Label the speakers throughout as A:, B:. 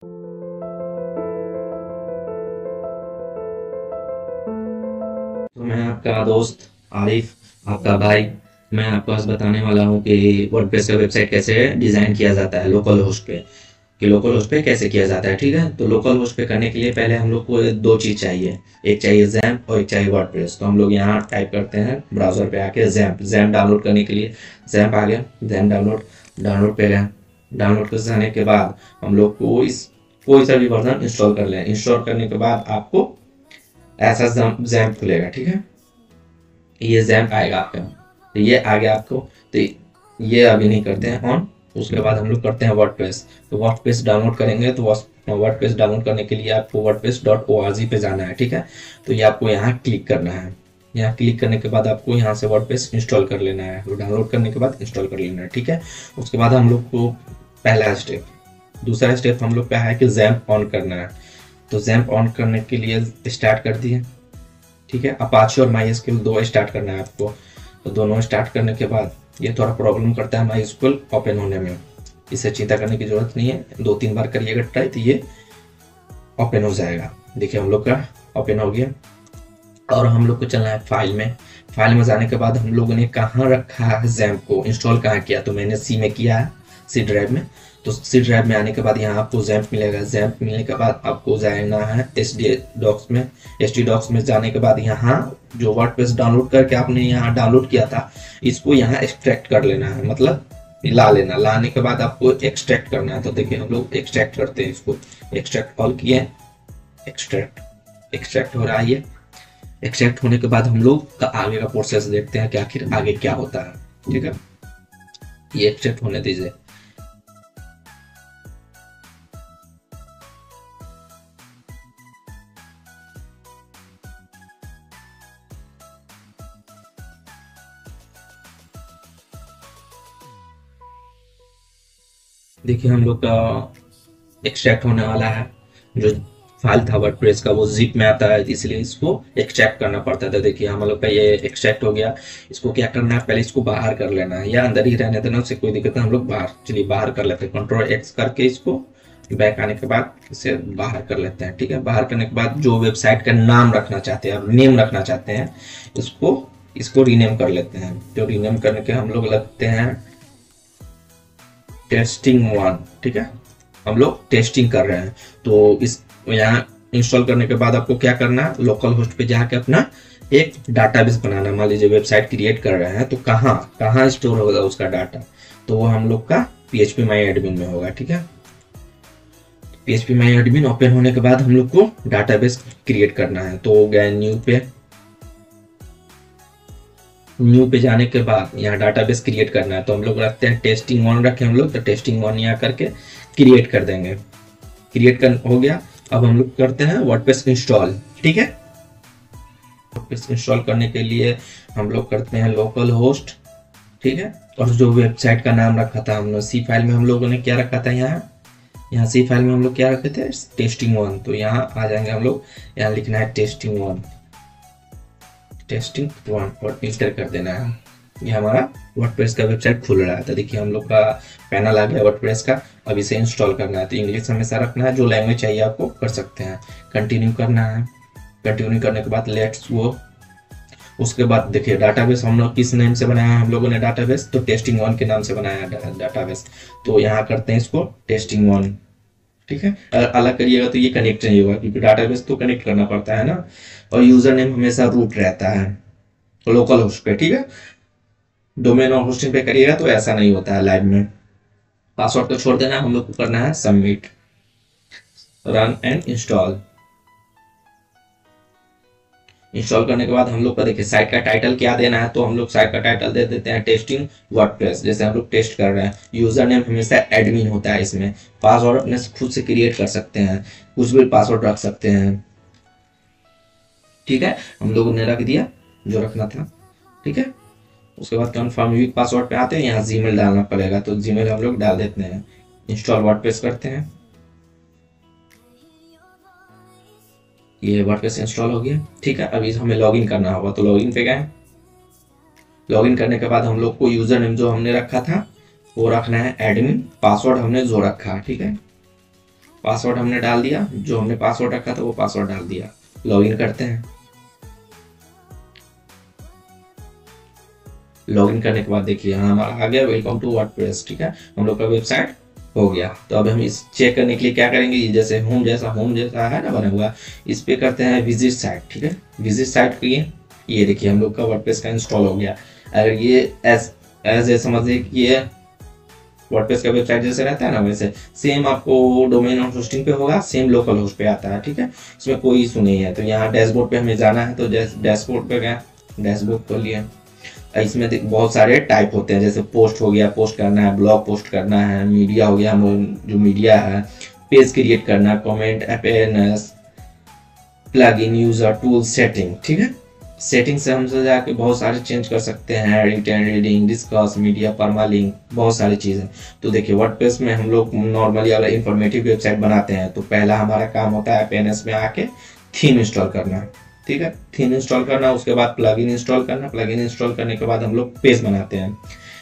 A: तो मैं आपका दोस्त आरिफ, आपका भाई। मैं आपको आज बताने वाला हूँ कि वर्डप्रेस का वेबसाइट कैसे डिज़ाइन किया जाता है लोकल होस्ट पे, कि लोकल होस्ट पे कैसे किया जाता है। ठीक है, तो लोकल होस्ट पे करने के लिए पहले हम लोग को दो चीज़ चाहिए, एक चाहिए जैम्प और एक चाहिए वर्डप्रेस। तो हम लोग यहाँ टाइप करते हैं ब्राउज़र पे आके जैम्प। जैम्प डाउनलोड करने के लिए जैम्प आ गया, जैम्प डाउनलोड पे गया। डाउनलोड कर जाने के बाद हम लोग को इस कोई सा भी वर्जन इंस्टॉल कर लें। इंस्टॉल करने के बाद आपको ऐसा जैम्प खुलेगा। ठीक है, ये जैम्प आएगा आपका, तो ये आ गया आपको। तो ये अभी नहीं करते हैं ऑन, उसके बाद हम लोग करते हैं वर्डप्रेस। तो वर्डप्रेस डाउनलोड करेंगे, तो वर्डप्रेस डाउनलोड करने के लिए आपको wordpress.org पे जाना है। ठीक है, तो ये आपको यहाँ क्लिक करना है। यहाँ क्लिक करने के बाद आपको यहाँ से वर्डप्रेस इंस्टॉल कर लेना है, तो डाउनलोड करने के बाद इंस्टॉल कर लेना है। ठीक है, उसके बाद हम लोग को पहला स्टेप, दूसरा स्टेप हम लोग का है कि जैम्प ऑन करना है। तो जैम्प ऑन करने के लिए स्टार्ट कर दिए। ठीक है, अपाचे और MySQL दो स्टार्ट करना है आपको। तो दोनों स्टार्ट करने के बाद ये थोड़ा प्रॉब्लम करता है MySQL ओपन होने में, इससे चिंता करने की जरूरत नहीं है। 2-3 बार करिएगा ट्राई, तो ये ओपन हो जाएगा। देखिए हम लोग का ओपन हो गया, और हम लोग को चलना है फाइल में। फाइल में जाने के बाद हम लोगों ने कहाँ रखा है जैम्प को, इंस्टॉल कहाँ किया, तो मैंने सी में किया है, सी ड्राइव में। तो सी ड्राइव में आने के बाद यहाँ आपको जैम्प मिलेगा। जैम्प मिलने के बाद आपको जाना है SD डॉक्स में। SD डॉक्स में जाने के बाद यहाँ जो वर्डप्रेस डाउनलोड करके आपने यहाँ डाउनलोड किया था, इसको यहाँ एक्सट्रैक्ट कर लेना है, मतलब ला लेना। लाने के बाद आपको एक्सट्रैक्ट करना है। तो देखिए हम लोग एक्सट्रैक्ट करते हैं इसको। एक्सट्रैक्ट ऑल किए, एक्सट्रैक्ट हो रहा है ये। एक्सट्रैक्ट होने के बाद हम लोग का आगे का प्रोसेस देखते हैं कि आखिर आगे क्या होता है। ठीक है, ये एक्सट्रैक्ट होने दीजिए। देखिए हम लोग का एक्सट्रैक्ट होने वाला है। जो फाइल था वर्डप्रेस का वो जिप में आता है, इसलिए इसको एक्सट्रैक्ट करना पड़ता था। देखिए हम लोग का ये एक्सट्रैक्ट हो गया। इसको क्या करना है, पहले इसको बाहर कर लेना है, या अंदर ही रहने देना, उससे कोई दिक्कत नहीं। हम लोग बाहर, चलिए बाहर कर लेते हैं। Ctrl+X करके इसको बैक आने के बाद इसे बाहर कर लेते हैं। ठीक है, बाहर करने के बाद जो वेबसाइट का नाम रखना चाहते हैं, नेम रखना चाहते हैं, इसको इसको रीनेम कर लेते हैं। तो रीनेम करने के हम लोग लगते हैं टेस्टिंग 1। ठीक है, हम लोग टेस्टिंग कर रहे हैं। तो इस यहाँ इंस्टॉल करने के बाद आपको क्या करना है, लोकल होस्ट पे जाके अपना एक डाटाबेस बनाना। मान लीजिए वेबसाइट क्रिएट कर रहे हैं, तो कहाँ कहाँ स्टोर होगा उसका डाटा, तो वो हम लोग का PHP My Admin में होगा। ठीक है, PHP My Admin ओपन होने के बाद हम लोग को डाटाबेस क्रिएट करना है। तो गए न्यू पे जाने के बाद यहाँ डाटाबेस क्रिएट करना है। तो हम लोग रखते हैं टेस्टिंग 1 रखे हम लोग, तो टेस्टिंग 1 यहाँ करके क्रिएट कर देंगे। क्रिएट कर हो गया। अब हम लोग करते हैं वर्डप्रेस इंस्टॉल। ठीक है, वर्डप्रेस इंस्टॉल करने के लिए हम लोग करते हैं लोकल होस्ट। ठीक है, और जो वेबसाइट का नाम रखा था हमने सी फाइल में, हम लोगों ने क्या रखा था, यहाँ सी फाइल में हम लोग क्या रखे थे, टेस्टिंग 1। तो यहाँ आ जाएंगे हम लोग, यहाँ लिखना है टेस्टिंग 1 और इंटर कर देना है। ये हमारा वर्डप्रेस का वेबसाइट खुल रहा है। तो देखिए हम लोग का पैनल आ गया वर्डप्रेस का। अब इसे इंस्टॉल करना है, तो इंग्लिश हमेशा रखना है, जो लैंग्वेज चाहिए आपको कर सकते हैं। कंटिन्यू करना है। कंटिन्यू करने के बाद लेट्स गो। उसके बाद देखिए डाटाबेस हम लोग किस नेम से बनाया है, हम लोगों ने डाटाबेस तो टेस्टिंग 1 के नाम से बनाया है डाटाबेस। तो यहाँ करते हैं इसको टेस्टिंग 1। ठीक है, अगर अलग करिएगा तो ये कनेक्ट नहीं होगा, क्योंकि डाटाबेस तो कनेक्ट करना पड़ता है ना। और यूजर नेम हमेशा रूट रहता है लोकल होस्ट पे। ठीक है, डोमेन और होस्टिंग पे करिएगा तो ऐसा नहीं होता है लाइव में। पासवर्ड तो छोड़ देना है, हम लोग को करना है सबमिट। रन एंड इंस्टॉल करने के बाद हम लोग का देखिए साइट का टाइटल क्या देना है, तो हम लोग साइट का टाइटल दे देते हैं टेस्टिंग वर्डप्रेस, जैसे हम लोग टेस्ट कर रहे हैं। यूजर नेम हमेशा एडमिन होता है इसमें। पासवर्ड अपने खुद से क्रिएट कर सकते हैं, कुछ भी पासवर्ड रख सकते हैं। ठीक है, हम लोगों ने रख दिया जो रखना था। ठीक है, उसके बाद कन्फर्म वीक पासवर्ड पे आते हैं, यहाँ जीमेल डालना पड़ेगा, तो जीमेल हम लोग डाल देते हैं। इंस्टॉल वर्डप्रेस करते हैं। ये वर्डप्रेस इंस्टॉल हो गया। ठीक है, अभी हमें लॉगिन करना होगा, तो लॉगिन पे गए। लॉगिन करने के बाद हम लोग को यूजर नेम जो हमने रखा था वो रखना है एडमिन। पासवर्ड हमने जो रखा है, ठीक है, पासवर्ड हमने डाल दिया, जो हमने पासवर्ड रखा था वो पासवर्ड डाल दिया। लॉगिन करते हैं। लॉगिन करने के बाद देखिए यहाँ हमारा आ गया वेलकम टू वर्डप्रेस। ठीक है, हम लोग का वेबसाइट हो गया। तो अब हम इस चेक करने के लिए क्या करेंगे, जैसे होम जैसा है ना बना हुआ, इस पे करते हैं विजिट साइट। ठीक है, विजिट साइट किए, ये देखिए हम लोग का वर्डप्रेस का इंस्टॉल हो गया। अगर ये एज ए समझिए कि ये वर्डप्रेस का वेबसाइट जैसे रहता है ना, वैसे सेम आपको डोमेन और होस्टिंग पे होगा, सेम लोकल होस्ट पे आता है। ठीक है, इसमें कोई इशू नहीं है। तो यहाँ डैशबोर्ड पे हमें जाना है, तो डैशबोर्ड पे गए, डैशबोर्ड खोल लिए। इसमें बहुत सारे टाइप होते हैं, जैसे पोस्ट हो गया, पोस्ट करना है, ब्लॉग पोस्ट करना है, मीडिया हो गया, जो मीडिया है, पेज क्रिएट करना, comment, appearance, plugin, user, tool, setting. ठीक है, सेटिंग से हम जाके बहुत सारे चेंज कर सकते हैं, edit and reading, discuss, media, permalink, बहुत सारी चीज़ें। तो देखिए वर्डप्रेस में हम लोग नॉर्मली अगर इंफॉर्मेटिव वेबसाइट बनाते हैं तो पहला हमारा काम होता है अपेयरेंस में आके थीम इंस्टॉल करना। ठीक है, थीम इंस्टॉल करना, उसके बाद प्लगइन इंस्टॉल करना, प्लगइन इंस्टॉल करने के बाद हम लोग पेज बनाते हैं।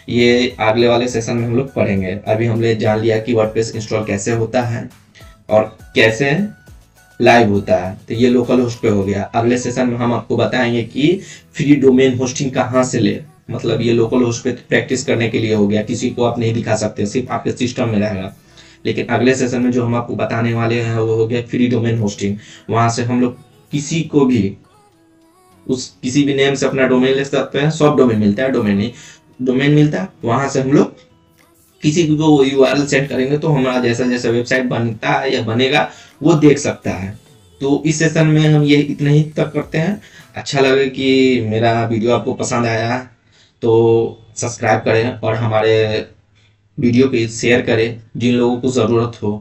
A: ये अगले वाले सेशन में हम लोग पढ़ेंगे। अभी हमने जान लिया कि वर्डप्रेस इंस्टॉल कैसे होता है और कैसे लाइव होता है। तो ये लोकल होस्ट पे हो गया। अगले सेशन में हम आपको बताएंगे कि फ्री डोमेन होस्टिंग कहाँ से ले, मतलब ये लोकल होस्ट पे प्रैक्टिस करने के लिए हो गया, किसी को आप नहीं दिखा सकते, सिर्फ आपके सिस्टम में रहेगा। लेकिन अगले सेशन में जो हम आपको बताने वाले हैं वो हो गया फ्री डोमेन होस्टिंग। वहां से हम लोग किसी को भी किसी भी नेम से अपना डोमेन ले सकते हैं। सब डोमेन मिलता है, डोमेन मिलता है, वहां से हम लोग किसी को यूआरएल सेंड करेंगे तो हमारा जैसा जैसा वेबसाइट बनता है या बनेगा वो देख सकता है। तो इस सेशन में हम ये इतना ही तक करते हैं। अच्छा लगे कि मेरा वीडियो आपको पसंद आया तो सब्सक्राइब करें और हमारे वीडियो को शेयर करें जिन लोगों को ज़रूरत हो।